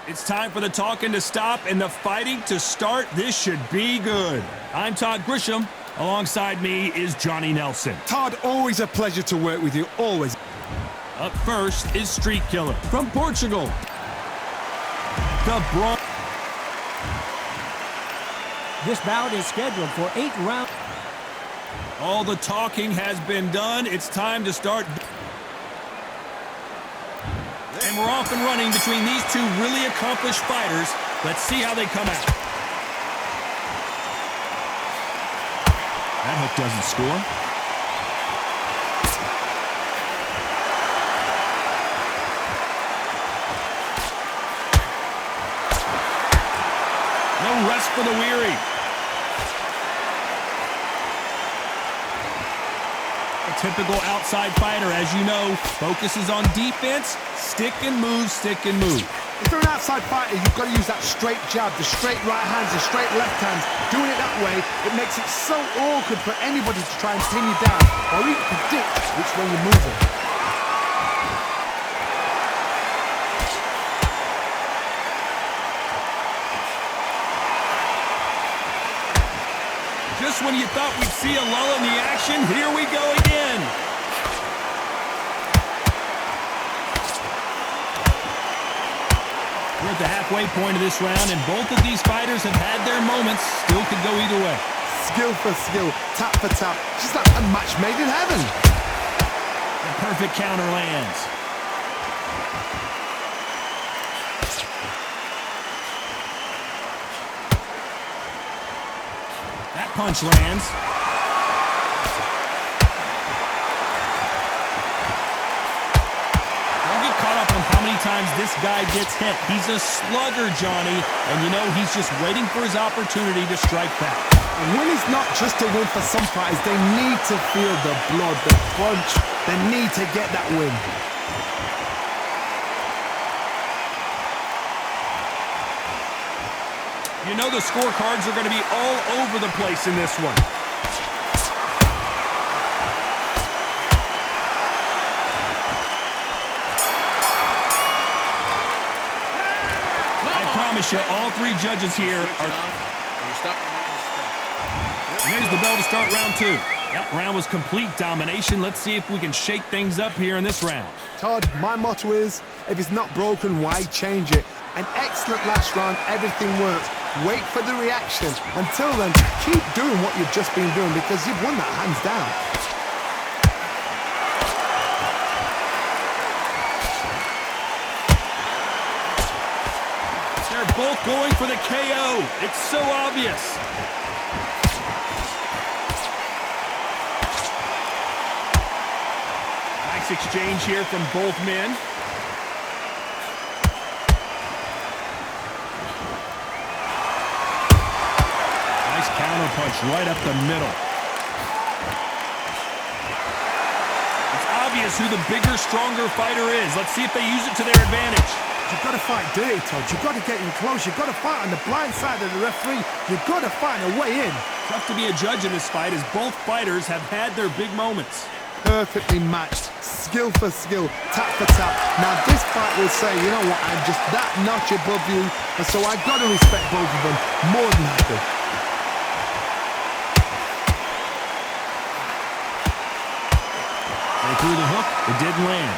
It's time for the talking to stop and the fighting to start. This should be good. I'm Todd Grisham. Alongside me is Johnny Nelson. Todd, always a pleasure to work with you, always. Up first is Street Killer from Portugal. The Bronx. This bout is scheduled for 8 rounds. All the talking has been done. It's time to start. And we're off and running between these two really accomplished fighters. Let's see how they come out. That hook doesn't score. No rest for the weary. A typical outside fighter, as you know, focuses on defense, stick and move, stick and move. If you're an outside fighter, you've got to use that straight jab, the straight right hands, the straight left hands. Doing it that way, it makes it so awkward for anybody to try and pin you down or even predict which way you're moving. Just when you thought we'd see a lull in the action, here we go again. We're at the halfway point of this round, and both of these fighters have had their moments. Still could go either way. Skill for skill, tap for tap. Just like a match made in heaven. The perfect counter lands. That punch lands. Don't get caught up on how many times this guy gets hit. He's a slugger, Johnny, and you know he's just waiting for his opportunity to strike back. And win is not just a win for some fighters. They need to feel the blood, the crunch. They need to get that win. You know the scorecards are going to be all over the place in this one. I promise you, all three judges here are... And there's the bell to start round two. That round was complete domination. Let's see if we can shake things up here in this round. Todd, my motto is, if it's not broken, why change it? An excellent last round, everything works. Wait for the reaction. Until then, keep doing what you've just been doing because you've won that hands down. They're both going for the KO. It's so obvious. Nice exchange here from both men. Counter punch right up the middle. It's obvious who the bigger, stronger fighter is. Let's see if they use it to their advantage. You've got to fight dirty, Todd. You've got to get in close. You've got to fight on the blind side of the referee. You've got to find a way in. Tough to be a judge in this fight as both fighters have had their big moments. Perfectly matched. Skill for skill, tap for tap. Now this fight will say, you know what, I'm just that notch above you, and so I've got to respect both of them more than happy. Through the hook, it didn't land.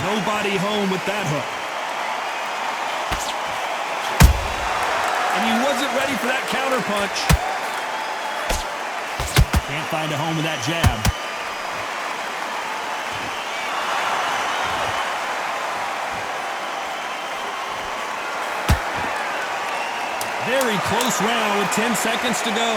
Nobody home with that hook. And he wasn't ready for that counter punch. Can't find a home with that jab. Very close round with 10 seconds to go.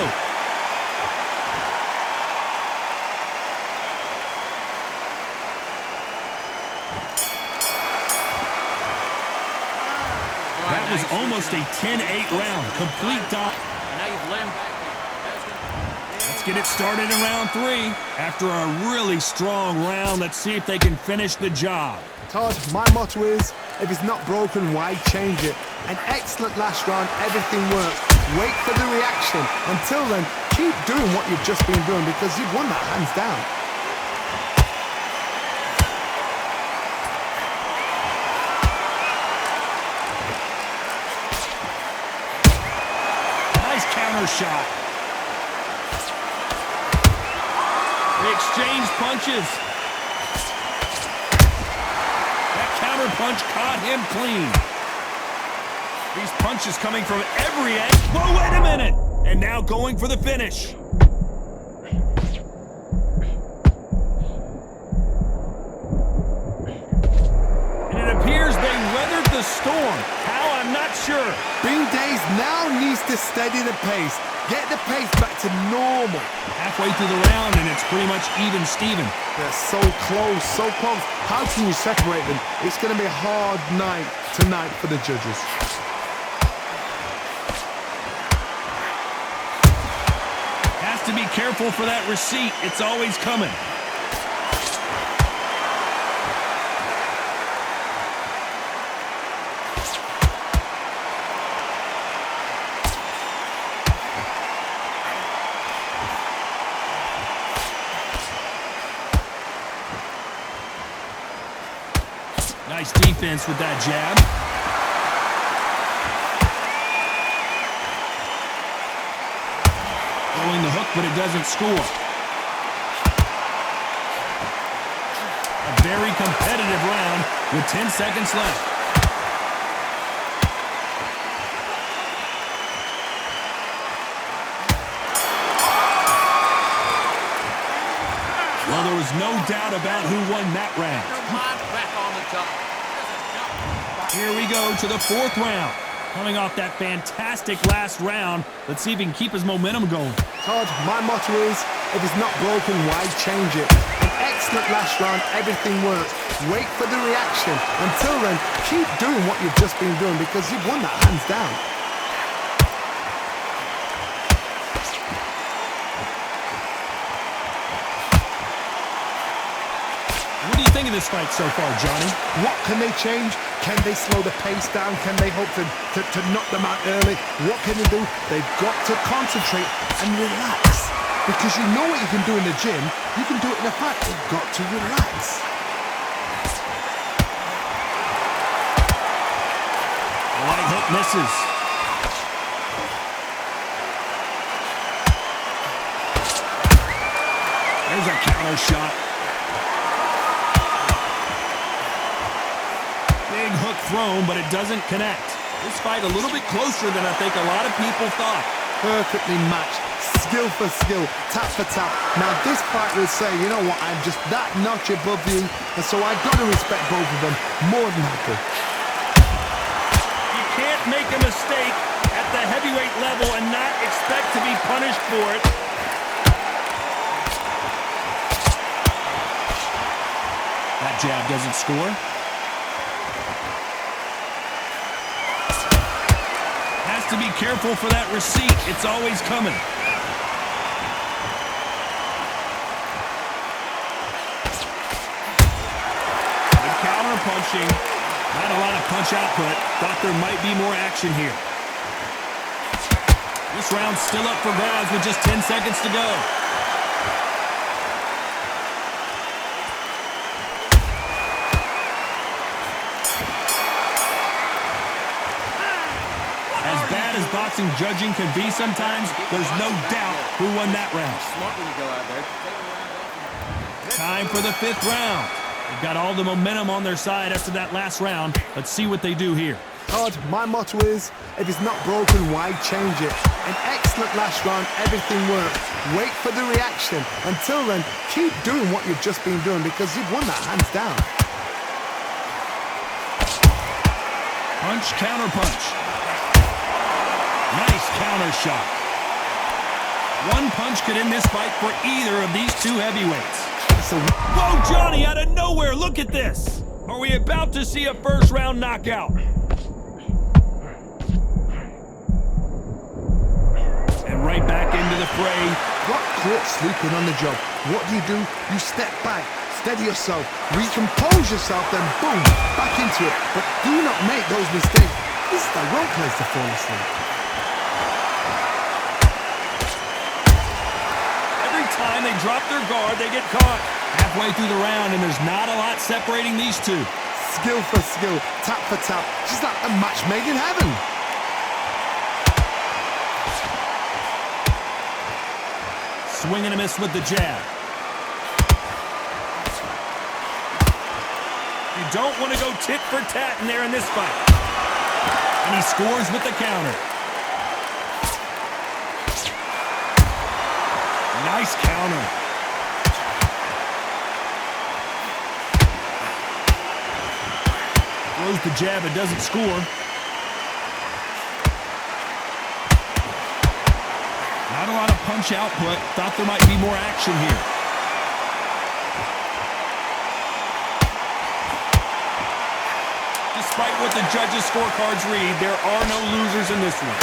That was almost a 10-8 round. Complete dot. Let's get it started in round three. After a really strong round, let's see if they can finish the job. Todd, my motto is, if it's not broken, why change it? An excellent last round, everything works. Wait for the reaction. Until then, keep doing what you've just been doing because you've won that hands down. Nice counter shot. They exchange punches. That counter punch caught him clean. These punches coming from every angle. Whoa, wait a minute! And now going for the finish. And it appears they weathered the storm. How? I'm not sure. Bing Days now needs to steady the pace. Get the pace back to normal. Halfway through the round, and it's pretty much even Steven. They're so close, so close. How can you separate them? It's going to be a hard night tonight for the judges. Has to be careful for that receipt. It's always coming. Nice defense with that jab. Throwing the hook, but it doesn't score. A very competitive round with 10 seconds left. Well, there was no doubt about who won that round. Here we go to the fourth round. Coming off that fantastic last round, let's see if he can keep his momentum going. Todd, my motto is, if it's not broken, why change it? An excellent last round, everything works. Wait for the reaction. Until then, keep doing what you've just been doing because you've won that hands down. What do you think of this fight so far, Johnny? What can they change? Can they slow the pace down? Can they hope to knock them out early? What can they do? They've got to concentrate and relax. Because you know what you can do in the gym, you can do it in a fight. They've got to relax. The light hook misses. There's a counter shot. Big hook thrown, but it doesn't connect. This fight a little bit closer than I think a lot of people thought. Perfectly matched, skill for skill, tap for tap. Now this fight will say, you know what, I'm just that notch above you, and so I've got to respect both of them more than happy. You can't make a mistake at the heavyweight level and not expect to be punished for it. That jab doesn't score. Has to be careful for that receipt. It's always coming. Good counter punching. Not a lot of punch output. Thought there might be more action here. This round's still up for grabs with just 10 seconds to go. As bad as boxing judging can be sometimes, there's no doubt who won that round. Time for the fifth round. They've got all the momentum on their side after that last round. Let's see what they do here. Todd, my motto is, if it's not broken, why change it? An excellent last round, everything works. Wait for the reaction. Until then, keep doing what you've just been doing because you've won that hands down. Punch, counter punch. Nice counter shot. One punch could end this fight for either of these two heavyweights. Whoa, Johnny, out of nowhere, look at this. Are we about to see a first round knockout? And right back into the fray. Got caught sleeping on the job. What do? You step back, steady yourself, recompose yourself, then boom, back into it. But do not make those mistakes. This is the wrong place to fall asleep. they drop their guard, they get caught. Halfway through the round, and there's not a lot separating these two. Skill for skill, tap for tap. She's like a match made in heaven. Swing and a miss with the jab. You don't want to go tit for tat in there in this fight. And he scores with the counter. Nice counter. Throws the jab, it doesn't score. Not a lot of punch output. Thought there might be more action here. Despite what the judges' scorecards read, there are no losers in this one.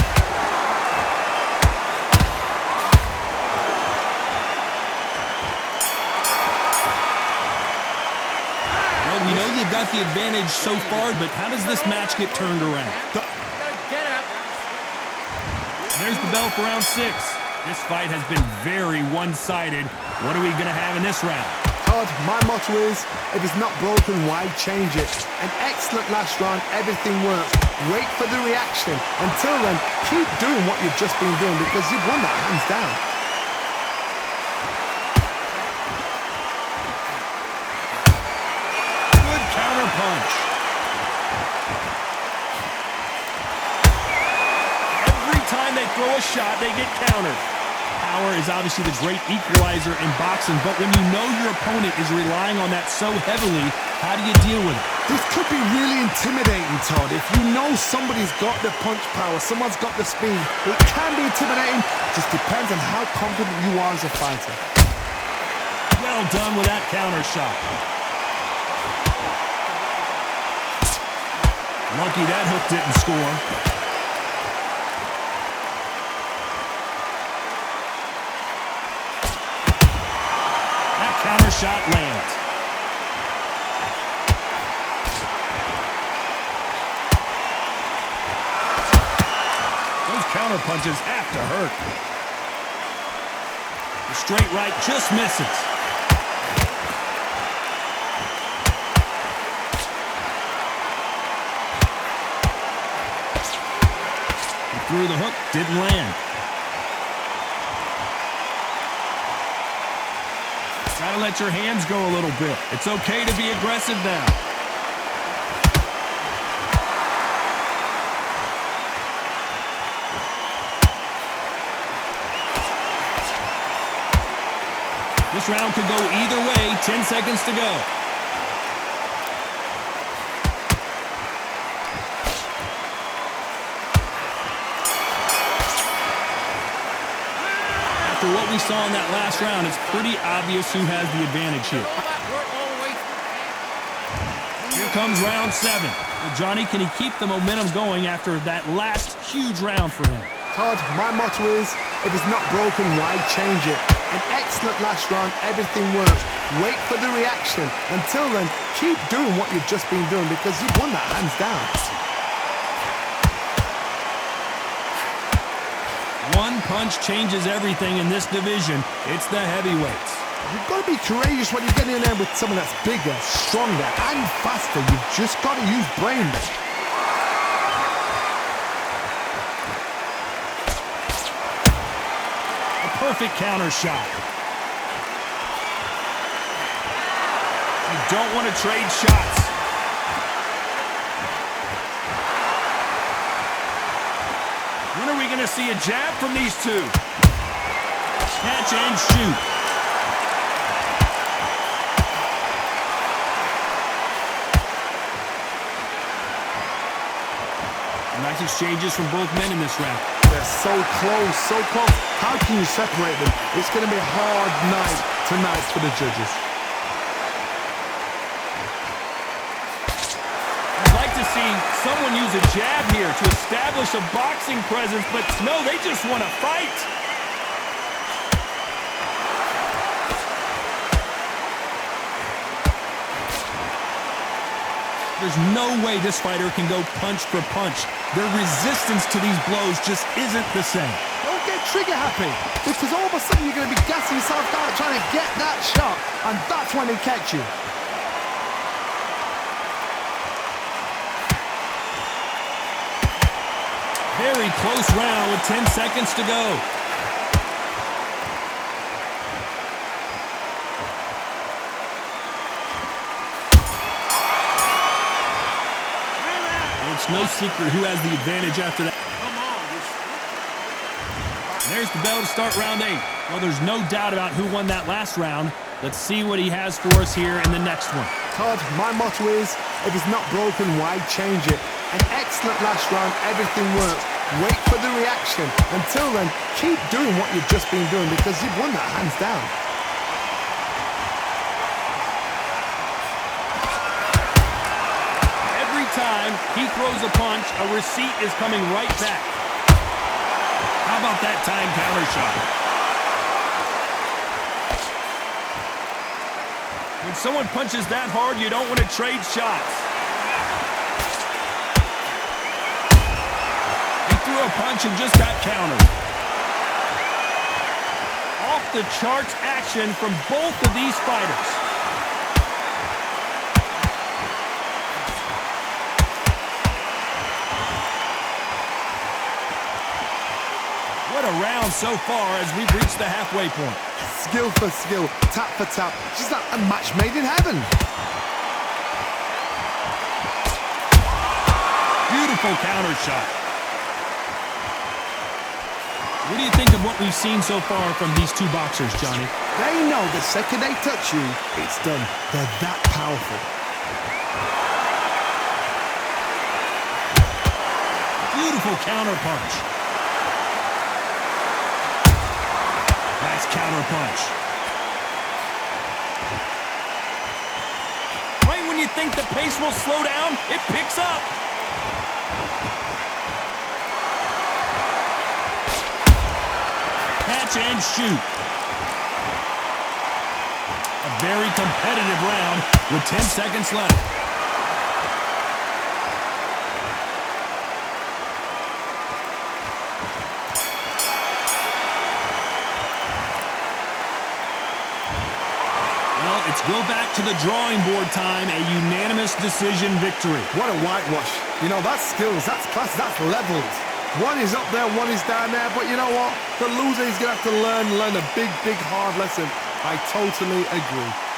Well, we know they've got the advantage so far, but how does this match get turned around? There's the bell for round 6. This fight has been very one-sided. What are we going to have in this round? Todd, my motto is, if it's not broken, why change it? An excellent last round, everything works. Wait for the reaction. Until then, keep doing what you've just been doing because you've won that hands down. Good counter punch. Every time they throw a shot, they get countered. Power is obviously the great equalizer in boxing, but when you know your opponent is relying on that so heavily, how do you deal with it? This could be really intimidating, Todd. If you know somebody's got the punch power, someone's got the speed, it can be intimidating. It just depends on how confident you are as a fighter. Well done with that counter shot. Lucky that hook didn't score. Counter shot lands. Those counter punches have to hurt. The straight right just misses. He threw the hook, didn't land. Gotta let your hands go a little bit. It's okay to be aggressive now. This round could go either way. 10 seconds to go. After what we saw in that last round, it's pretty obvious who has the advantage here. Here comes round 7. Well, Johnny, can he keep the momentum going after that last huge round for him? Todd, my motto is, if it's not broken, why change it? An excellent last round, everything works. Wait for the reaction. Until then, keep doing what you've just been doing because you've won that hands down. One punch changes everything in this division. It's the heavyweights. You've got to be courageous when you get in there with someone that's bigger, stronger, and faster. You've just got to use brains. A perfect counter shot. You don't want to trade shots. When are we going to see a jab from these two? Catch and shoot. Nice exchanges from both men in this round. They're so close, so close. How can you separate them? It's going to be a hard night tonight for the judges. I'd like to see someone use a jab here to establish a boxing presence, but no, they just want to fight. There's no way this fighter can go punch for punch. Their resistance to these blows just isn't the same. Don't get trigger happy, because all of a sudden you're going to be gassing yourself out trying to and that's when he catch you. Very close round with 10 seconds to go. It's no secret who has the advantage after that. There's the bell to start round 8. Well, there's no doubt about who won that last round. Let's see what he has for us here in the next one. Todd, my motto is, if it's not broken, why change it? An excellent last round, everything works. Wait for the reaction. Until then, keep doing what you've just been doing because you've won that hands down. Every time he throws a punch, a receipt is coming right back. How about that time counter shot? When someone punches that hard, you don't want to trade shots. He threw a punch and just got countered. Off the charts action from both of these fighters. What a round so far as we've reached the halfway point. Skill for skill, tap for tap, just like a match made in heaven. Beautiful counter shot. What do you think of what we've seen so far from these two boxers, Johnny? They know the second they touch you, it's done. They're that powerful. Beautiful counter punch. Nice counter punch. Right when you think the pace will slow down, it picks up. Catch and shoot. A very competitive round with 10 seconds left. It's go back to the drawing board time, a unanimous decision victory. What a whitewash. You know, that's skills, that's class, that's levels. One is up there, one is down there, but you know what? The loser is going to have to learn a big, hard lesson. I totally agree.